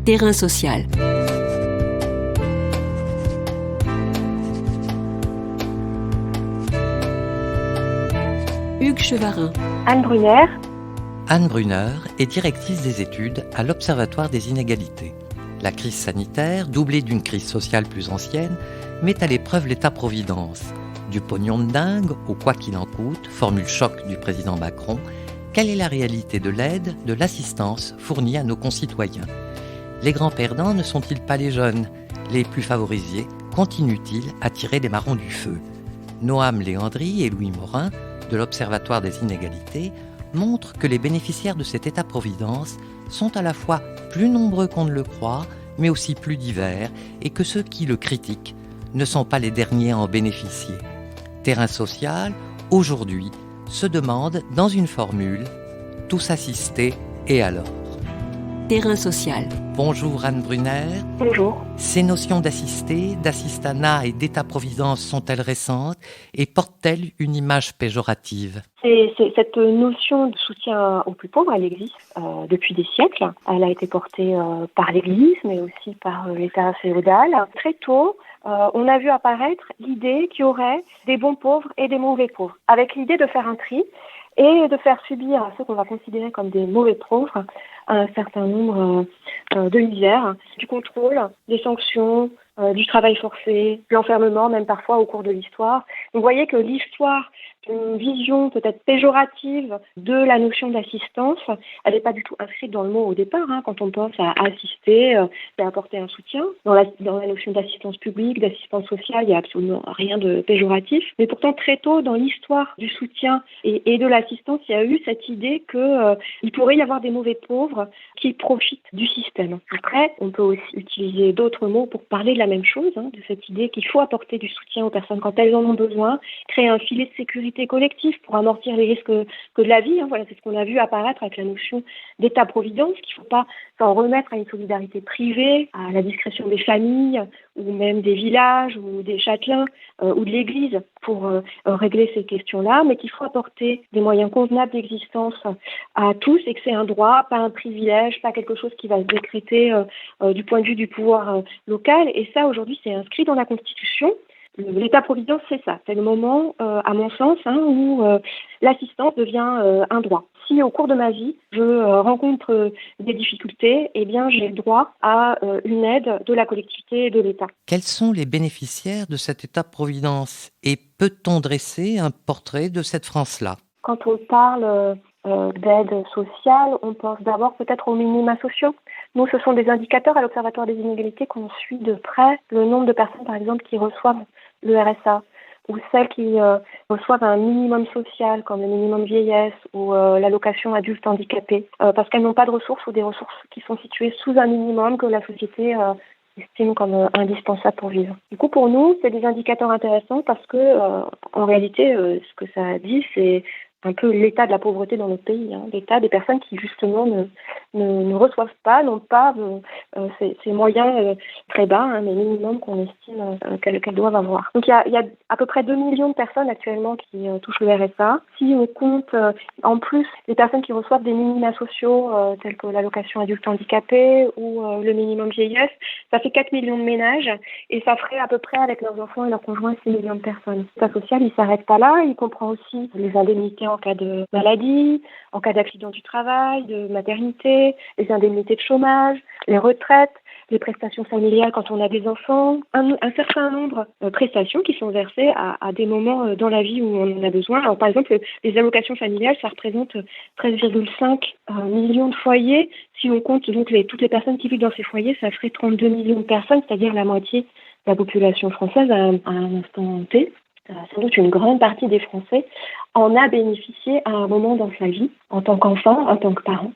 Terrain social. Hugues Chevarin. Anne Brunner. Anne Brunner est directrice des études à l'Observatoire des inégalités. La crise sanitaire, doublée d'une crise sociale plus ancienne, met à l'épreuve l'État-providence. Du pognon de dingue au quoi qu'il en coûte, formule choc du président Macron, quelle est la réalité de l'aide, de l'assistance fournie à nos concitoyens ? Les grands perdants ne sont-ils pas les jeunes ? Les plus favorisés continuent-ils à tirer les marrons du feu ? Noam Léandri et Louis Morin, de l'Observatoire des inégalités, montrent que les bénéficiaires de cet État-providence sont à la fois plus nombreux qu'on ne le croit, mais aussi plus divers, et que ceux qui le critiquent ne sont pas les derniers à en bénéficier. Terrain social, aujourd'hui, se demande dans une formule « tous assistés et alors ?» Terrain social. Bonjour Anne Brunner. Bonjour. Ces notions d'assisté, d'assistanat et d'état-providence sont-elles récentes et portent-elles une image péjorative ? Cette notion de soutien aux plus pauvres, elle existe depuis des siècles. Elle a été portée par l'Église, mais aussi par l'État féodal. Très tôt, on a vu apparaître l'idée qu'il y aurait des bons pauvres et des mauvais pauvres, avec l'idée de faire un tri et de faire subir à ceux qu'on va considérer comme des mauvais pauvres un certain nombre de misères, du contrôle, des sanctions, du travail forcé, de l'enfermement, même parfois au cours de l'histoire. Donc, vous voyez que l'histoire d'une vision peut-être péjorative de la notion d'assistance, elle n'est pas du tout inscrite dans le mot au départ. Quand on pense à assister, c'est apporter un soutien. Dans la notion d'assistance publique, d'assistance sociale, il n'y a absolument rien de péjoratif. Mais pourtant, très tôt dans l'histoire du soutien et de l'assistance, il y a eu cette idée qu'il pourrait y avoir des mauvais pauvres qui profitent du système. Après, on peut aussi utiliser d'autres mots pour parler de la même chose, de cette idée qu'il faut apporter du soutien aux personnes quand elles en ont besoin, créer un filet de sécurité collectif pour amortir les risques que de la vie. Voilà, c'est ce qu'on a vu apparaître avec la notion d'État-providence, qu'il ne faut pas s'en remettre à une solidarité privée, à la discrétion des familles ou même des villages ou des châtelains ou de l'Église pour régler ces questions-là, mais qu'il faut apporter des moyens convenables d'existence à tous et que c'est un droit, pas un privilège, pas quelque chose qui va se décréter du point de vue du pouvoir local. Et ça, aujourd'hui, c'est inscrit dans la Constitution. L'État-providence, c'est ça. C'est le moment, à mon sens, où l'assistance devient un droit. Si au cours de ma vie, je rencontre des difficultés, eh bien, j'ai le droit à une aide de la collectivité et de l'État. Quels sont les bénéficiaires de cet État-providence et peut-on dresser un portrait de cette France-là ? Quand on parle d'aide sociale, on pense d'abord peut-être aux minima sociaux. Nous, ce sont des indicateurs à l'Observatoire des inégalités qu'on suit de près. Le nombre de personnes, par exemple, qui reçoivent le RSA ou celles qui reçoivent un minimum social comme le minimum vieillesse ou l'allocation adulte handicapé parce qu'elles n'ont pas de ressources ou des ressources qui sont situées sous un minimum que la société estime comme indispensable pour vivre. Du coup, pour nous, c'est des indicateurs intéressants parce que, en réalité, ce que ça dit, c'est un peu l'état de la pauvreté dans notre pays, l'état des personnes qui justement ne reçoivent pas, n'ont pas ces moyens très bas, mais minimum qu'on estime qu'elles doivent avoir. Donc il y a à peu près 2 millions de personnes actuellement qui touchent le RSA. Si on compte en plus les personnes qui reçoivent des minima sociaux tels que l'allocation adulte handicapé ou le minimum vieillesse, ça fait 4 millions de ménages et ça ferait à peu près avec leurs enfants et leurs conjoints 6 millions de personnes. L'État social, il ne s'arrête pas là, il comprend aussi les indemnités en cas de maladie, en cas d'accident du travail, de maternité, les indemnités de chômage, les retraites, les prestations familiales quand on a des enfants, un certain nombre de prestations qui sont versées à des moments dans la vie où on en a besoin. Alors, par exemple, les allocations familiales, ça représente 13,5 millions de foyers. Si on compte donc toutes les personnes qui vivent dans ces foyers, ça ferait 32 millions de personnes, c'est-à-dire la moitié de la population française à un instant T. Sans doute une grande partie des Français en a bénéficié à un moment dans sa vie, en tant qu'enfant, en tant que parent.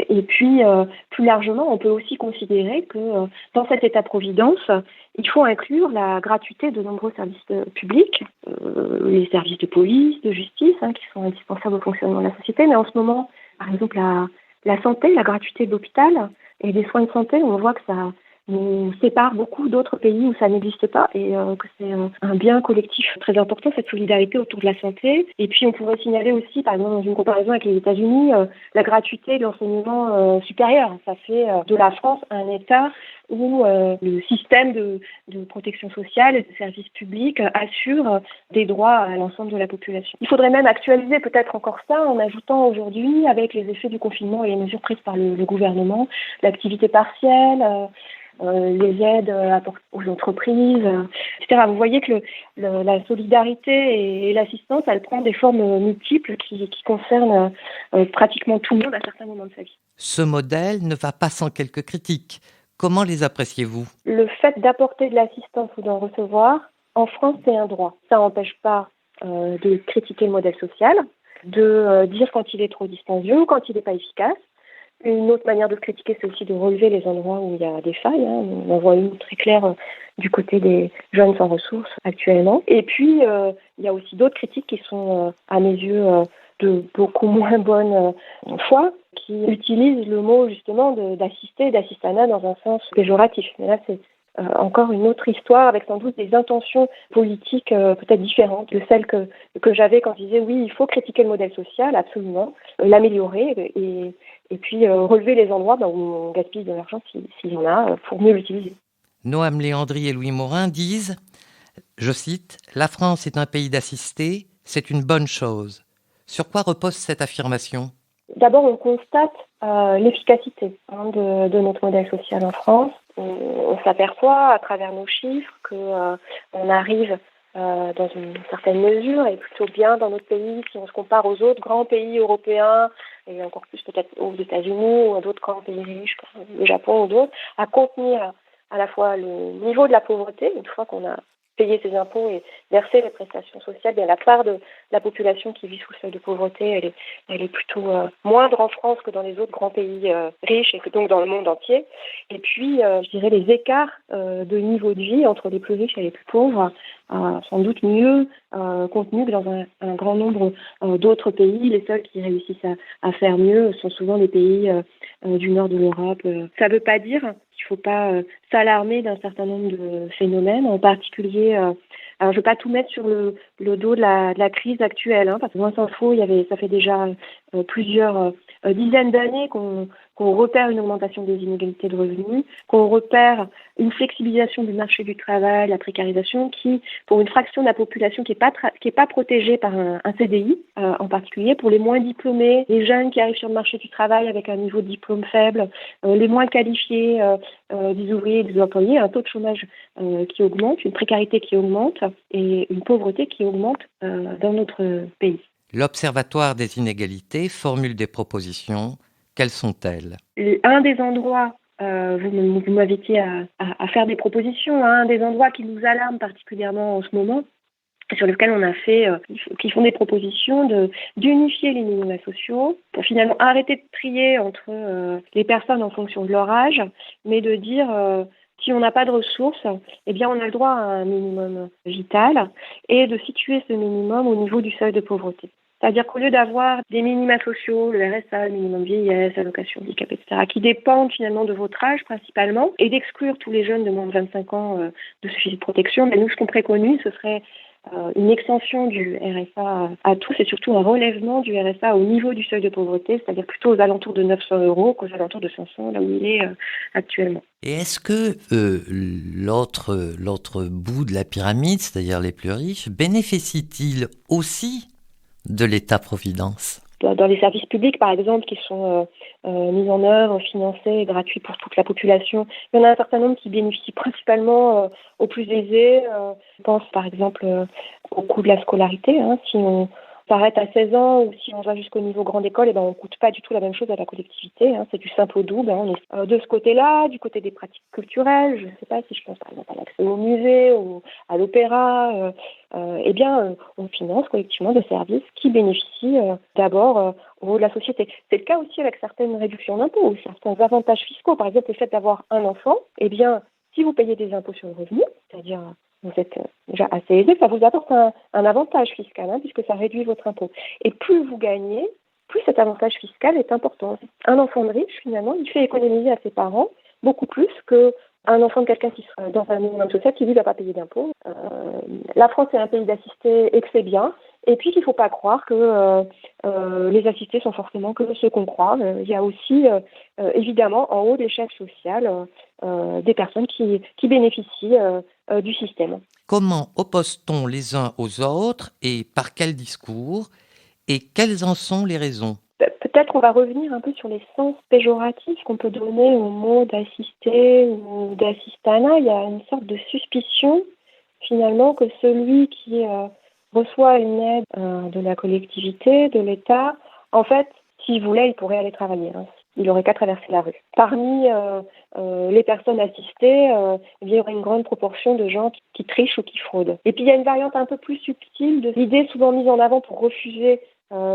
Et puis, plus largement, on peut aussi considérer que dans cet État-providence, il faut inclure la gratuité de nombreux services publics, les services de police, de justice, qui sont indispensables au fonctionnement de la société. Mais en ce moment, par exemple, la santé, la gratuité de l'hôpital et des soins de santé, on voit que ça nous sépare beaucoup d'autres pays où ça n'existe pas et que c'est un bien collectif très important, cette solidarité autour de la santé. Et puis on pourrait signaler aussi, par exemple, dans une comparaison avec les États-Unis, la gratuité de l'enseignement supérieur. Ça fait de la France un État où le système de protection sociale et de services publics assure des droits à l'ensemble de la population. Il faudrait même actualiser peut-être encore ça en ajoutant aujourd'hui, avec les effets du confinement et les mesures prises par le gouvernement, l'activité partielle, les aides aux entreprises, etc. Vous voyez que la solidarité et l'assistance, elle prend des formes multiples qui concernent pratiquement tout le monde à certains moments de sa vie. Ce modèle ne va pas sans quelques critiques. Comment les appréciez-vous ? Le fait d'apporter de l'assistance ou d'en recevoir, en France, c'est un droit. Ça n'empêche pas de critiquer le modèle social, de dire quand il est trop dispendieux ou quand il n'est pas efficace. Une autre manière de le critiquer, c'est aussi de relever les endroits où il y a des failles. On en voit une très claire du côté des jeunes sans ressources actuellement. Et puis, il y a aussi d'autres critiques qui sont, à mes yeux, de beaucoup moins bonne foi, qui utilisent le mot justement d'assister, d'assistanat dans un sens péjoratif. Mais là, c'est encore une autre histoire avec sans doute des intentions politiques peut-être différentes de celles que j'avais quand je disais oui, il faut critiquer le modèle social, absolument, l'améliorer et puis relever les endroits où on gaspille de l'argent s'il y en a pour mieux l'utiliser. Noam Léandri et Louis Morin disent, je cite, « La France est un pays d'assistés, c'est une bonne chose ». Sur quoi repose cette affirmation ? D'abord, on constate l'efficacité de notre modèle social en France. On s'aperçoit à travers nos chiffres qu'on arrive dans une certaine mesure et plutôt bien dans notre pays si on se compare aux autres grands pays européens et encore plus peut-être aux États-Unis ou à d'autres grands pays riches comme le Japon ou d'autres, à contenir à la fois le niveau de la pauvreté, une fois qu'on a payer ses impôts et verser les prestations sociales, bien la part de la population qui vit sous le seuil de pauvreté, elle est plutôt moindre en France que dans les autres grands pays riches et que donc dans le monde entier. Et puis, je dirais, les écarts de niveau de vie entre les plus riches et les plus pauvres, sans doute mieux contenus que dans un grand nombre d'autres pays. Les seuls qui réussissent à faire mieux sont souvent les pays du nord de l'Europe. Ça ne veut pas dire qu'il ne faut pas s'alarmer d'un certain nombre de phénomènes, en particulier. Alors, je ne veux pas tout mettre sur le dos de la crise actuelle, parce que loin s'en faut, ça fait déjà plusieurs dizaines d'années qu'on repère une augmentation des inégalités de revenus, qu'on repère une flexibilisation du marché du travail, la précarisation, qui, pour une fraction de la population qui est pas protégée par un CDI, en particulier, pour les moins diplômés, les jeunes qui arrivent sur le marché du travail avec un niveau de diplôme faible, les moins qualifiés des ouvriers et des employés, un taux de chômage qui augmente, une précarité qui augmente et une pauvreté qui augmente dans notre pays. L'Observatoire des inégalités formule des propositions. Quelles sont-elles ? Un des endroits, vous m'invitez à faire des propositions, un des endroits qui nous alarme particulièrement en ce moment, sur lesquels on a fait, qui font des propositions d'unifier les minima sociaux pour finalement arrêter de trier entre les personnes en fonction de leur âge, mais de dire si on n'a pas de ressources, eh bien on a le droit à un minimum vital et de situer ce minimum au niveau du seuil de pauvreté. C'est-à-dire qu'au lieu d'avoir des minima sociaux, le RSA, le minimum vieillesse, allocation handicap, etc., qui dépendent finalement de votre âge principalement, et d'exclure tous les jeunes de moins de 25 ans de ce filet de protection, mais nous, ce qu'on préconise, ce serait une extension du RSA à tous et surtout un relèvement du RSA au niveau du seuil de pauvreté, c'est-à-dire plutôt aux alentours de 900 € qu'aux alentours de 500, là où il est actuellement. Et est-ce que l'autre bout de la pyramide, c'est-à-dire les plus riches, bénéficient-ils aussi de l'État-providence ? Dans les services publics, par exemple, qui sont mis en œuvre, financés et gratuits pour toute la population, il y en a un certain nombre qui bénéficient principalement aux plus aisés. Je pense, par exemple, au coût de la scolarité. Si on s'arrête à 16 ans ou si on va jusqu'au niveau grande école, on ne coûte pas du tout la même chose à la collectivité. C'est du simple au double. On est de ce côté-là, du côté des pratiques culturelles. Je ne sais pas si je pense par exemple à l'accès au musée ou à l'opéra. On finance collectivement des services qui bénéficient d'abord au niveau de la société. C'est le cas aussi avec certaines réductions d'impôts ou certains avantages fiscaux. Par exemple, le fait d'avoir un enfant, si vous payez des impôts sur le revenu, c'est-à-dire vous êtes déjà assez aisé, ça vous apporte un avantage fiscal, puisque ça réduit votre impôt. Et plus vous gagnez, plus cet avantage fiscal est important. Un enfant de riche, finalement, il fait économiser à ses parents beaucoup plus que un enfant de quelqu'un qui sera dans un minimum social qui lui va pas payer d'impôts. La France est un pays d'assistés et que c'est bien. Et puis qu'il ne faut pas croire que les assistés sont forcément que ceux qu'on croit. Il y a aussi évidemment en haut de l'échelle sociale des personnes qui bénéficient du système. Comment oppose-t-on les uns aux autres et par quel discours? Et quelles en sont les raisons? Peut-être on va revenir un peu sur les sens péjoratifs qu'on peut donner au mot d'assister ou d'assistanat. Il y a une sorte de suspicion finalement que celui qui reçoit une aide de la collectivité, de l'État, en fait, s'il voulait, il pourrait aller travailler. Il n'aurait qu'à traverser la rue. Parmi les personnes assistées, il y aurait une grande proportion de gens qui trichent ou qui fraudent. Et puis il y a une variante un peu plus subtile de l'idée souvent mise en avant pour refuser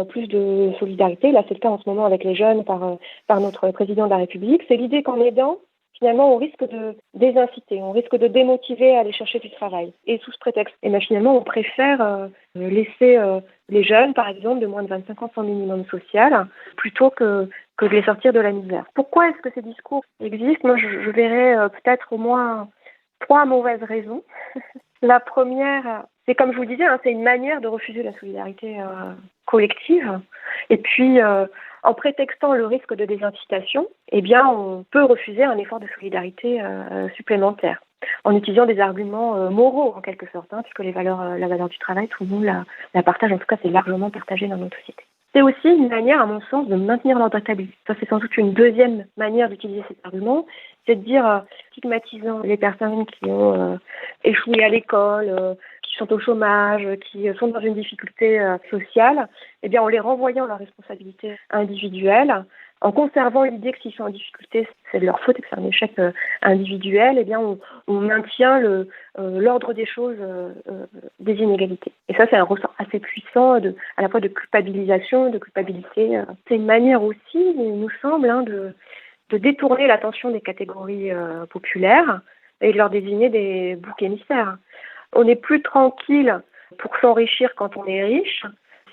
plus de solidarité. Là, c'est le cas en ce moment avec les jeunes par notre président de la République. C'est l'idée qu'en aidant, finalement, on risque de désinciter, on risque de démotiver à aller chercher du travail. Et sous ce prétexte, finalement, on préfère laisser les jeunes, par exemple, de moins de 25 ans sans minimum social, plutôt que de les sortir de la misère. Pourquoi est-ce que ces discours existent? Moi, je verrais peut-être au moins 3 mauvaises raisons. La première, c'est comme je vous le disais, c'est une manière de refuser la solidarité collective. Et puis, en prétextant le risque de désincitation, on peut refuser un effort de solidarité supplémentaire, en utilisant des arguments moraux, en quelque sorte, puisque la valeur du travail, tout le monde la partage. En tout cas, c'est largement partagé dans notre société. C'est aussi une manière, à mon sens, de maintenir l'ordre établi. Ça, c'est sans doute une deuxième manière d'utiliser cet argument, c'est de dire, stigmatisant les personnes qui ont échoué à l'école, qui sont au chômage, qui sont dans une difficulté sociale, en les renvoyant à leurs responsabilités individuelles, en conservant l'idée que s'ils sont en difficulté, c'est de leur faute et que c'est un échec individuel, on maintient l'ordre des choses des inégalités. Et ça, c'est un ressort assez puissant à la fois de culpabilisation, de culpabilité. C'est une manière aussi, il nous semble, de détourner l'attention des catégories populaires et de leur désigner des boucs émissaires. On n'est plus tranquille pour s'enrichir quand on est riche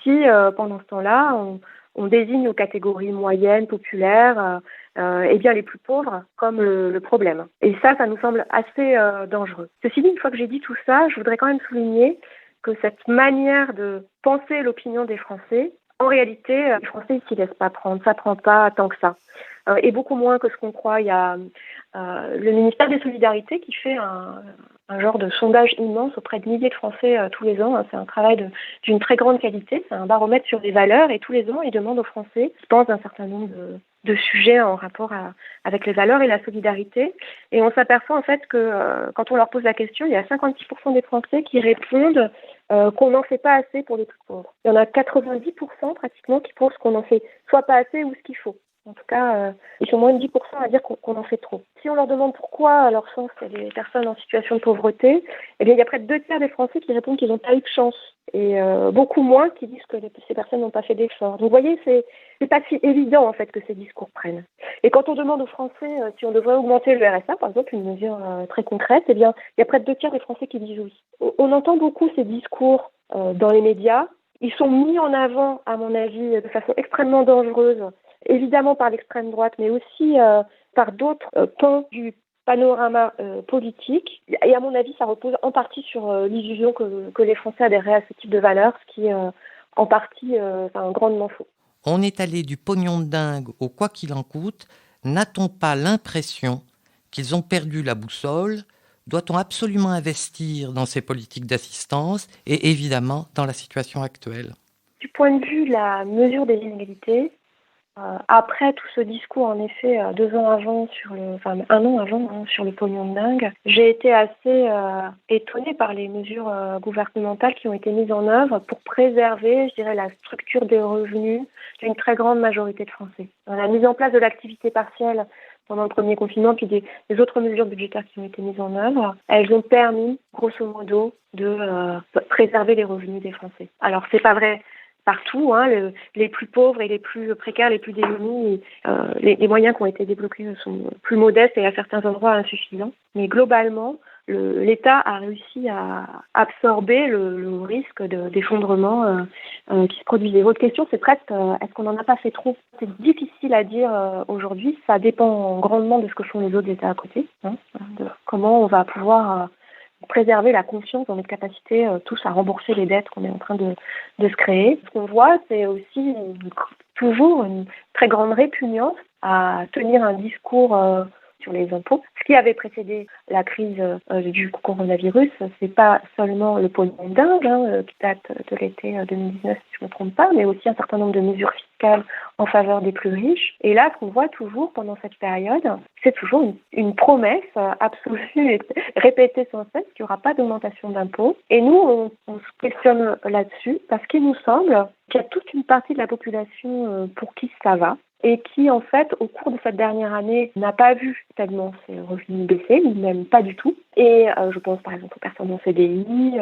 si, pendant ce temps-là, on désigne aux catégories moyennes, populaires, les plus pauvres comme le problème. Et ça nous semble assez dangereux. Ceci dit, une fois que j'ai dit tout ça, je voudrais quand même souligner que cette manière de penser l'opinion des Français, en réalité, les Français ne s'y laissent pas prendre, ça ne prend pas tant que ça. Et beaucoup moins que ce qu'on croit. Il y a le ministère des Solidarités qui fait un genre de sondage immense auprès de milliers de Français tous les ans. C'est un travail d'une très grande qualité. C'est un baromètre sur les valeurs et tous les ans, ils demandent aux Français qui pensent d'un certain nombre de sujets en rapport avec les valeurs et la solidarité. Et on s'aperçoit en fait que quand on leur pose la question, il y a 56% des Français qui répondent qu'on n'en fait pas assez pour les plus pauvres. Il y en a 90% pratiquement qui pensent qu'on n'en fait soit pas assez ou ce qu'il faut. En tout cas, ils sont moins de 10% à dire qu'on en fait trop. Si on leur demande pourquoi, à leur sens, il y a des personnes en situation de pauvreté, il y a près de 2/3 des Français qui répondent qu'ils n'ont pas eu de chance. Et beaucoup moins qui disent que ces personnes n'ont pas fait d'efforts. Donc vous voyez, c'est pas si évident en fait que ces discours prennent. Et quand on demande aux Français si on devrait augmenter le RSA, par exemple, une mesure très concrète, il y a près de 2/3 des Français qui disent oui. On entend beaucoup ces discours dans les médias. Ils sont mis en avant, à mon avis, de façon extrêmement dangereuse, évidemment par l'extrême droite, mais aussi par d'autres pans du panorama politique. Et à mon avis, ça repose en partie sur l'illusion que les Français adhéraient à ce type de valeurs, ce qui est en partie grandement faux. On est allé du pognon de dingue au quoi qu'il en coûte. N'a-t-on pas l'impression qu'ils ont perdu la boussole? Doit-on absolument investir dans ces politiques d'assistance et évidemment dans la situation actuelle? Du point de vue de la mesure des inégalités, après tout ce discours, en effet, 2 ans avant, un an avant, sur le pognon de dingue, j'ai été assez étonnée par les mesures gouvernementales qui ont été mises en œuvre pour préserver, je dirais, la structure des revenus d'une très grande majorité de Français. La mise en place de l'activité partielle pendant le premier confinement, puis des autres mesures budgétaires qui ont été mises en œuvre, elles ont permis, grosso modo, de préserver les revenus des Français. Alors, c'est pas vrai partout, les plus pauvres et les plus précaires, les plus démunis, les moyens qui ont été débloqués sont plus modestes et à certains endroits insuffisants. Mais globalement, l'État a réussi à absorber le risque d'effondrement qui se produisait. Votre question, c'est presque est-ce qu'on n'en a pas fait trop? C'est difficile à dire aujourd'hui. Ça dépend grandement de ce que font les autres États à côté, de comment on va pouvoir préserver la confiance dans notre capacité tous à rembourser les dettes qu'on est en train de se créer. Ce qu'on voit, c'est aussi toujours une très grande répugnance à tenir un discours sur les impôts. Ce qui avait précédé la crise du coronavirus, c'est pas seulement le pognon dingue qui date de l'été 2019, si je ne me trompe pas, mais aussi un certain nombre de mesures fiscales en faveur des plus riches. Et là, ce qu'on voit toujours pendant cette période, c'est toujours une promesse absolue et répétée sans cesse qu'il n'y aura pas d'augmentation d'impôts. Et nous, on se questionne là-dessus parce qu'il nous semble qu'il y a toute une partie de la population pour qui ça va, et qui, en fait, au cours de cette dernière année, n'a pas vu tellement ses revenus baisser, ou même pas du tout. Et je pense, par exemple, aux personnes en CDI,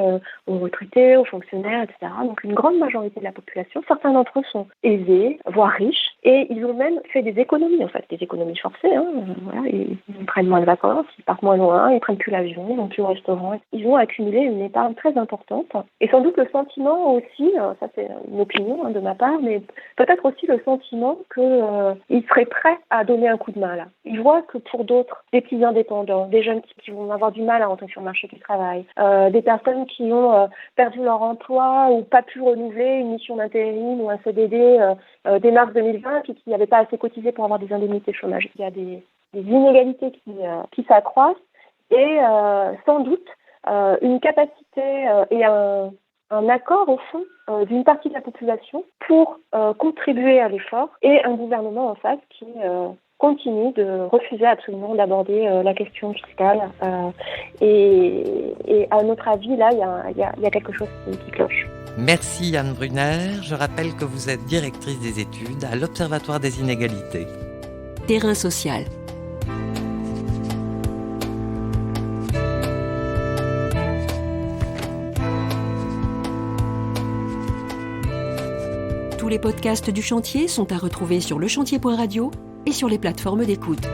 aux retraités, aux fonctionnaires, etc. Donc, une grande majorité de la population, certains d'entre eux sont aisés, voire riches, et ils ont même fait des économies, en fait, des économies forcées. Voilà, ils prennent moins de vacances, ils partent moins loin, ils prennent plus l'avion, ils vont plus au restaurant. Ils ont accumulé une épargne très importante. Et sans doute le sentiment aussi, ça c'est une opinion de ma part, mais peut-être aussi le sentiment que ils seraient prêts à donner un coup de main là. Ils voient que pour d'autres, des petits indépendants, des jeunes qui vont avoir du mal à rentrer sur le marché du travail, des personnes qui ont perdu leur emploi ou pas pu renouveler une mission d'intérim ou un CDD dès mars 2020 et qui n'avaient pas assez cotisé pour avoir des indemnités de chômage. Il y a des inégalités qui s'accroissent et sans doute une capacité et un accord, au fond, d'une partie de la population pour contribuer à l'effort et un gouvernement en face qui continue de refuser absolument d'aborder la question fiscale. Et à notre avis, là, il y a quelque chose qui cloche. Merci Anne Brunner. Je rappelle que vous êtes directrice des études à l'Observatoire des inégalités. Terrain social. Tous les podcasts du chantier sont à retrouver sur lechantier.radio et sur les plateformes d'écoute.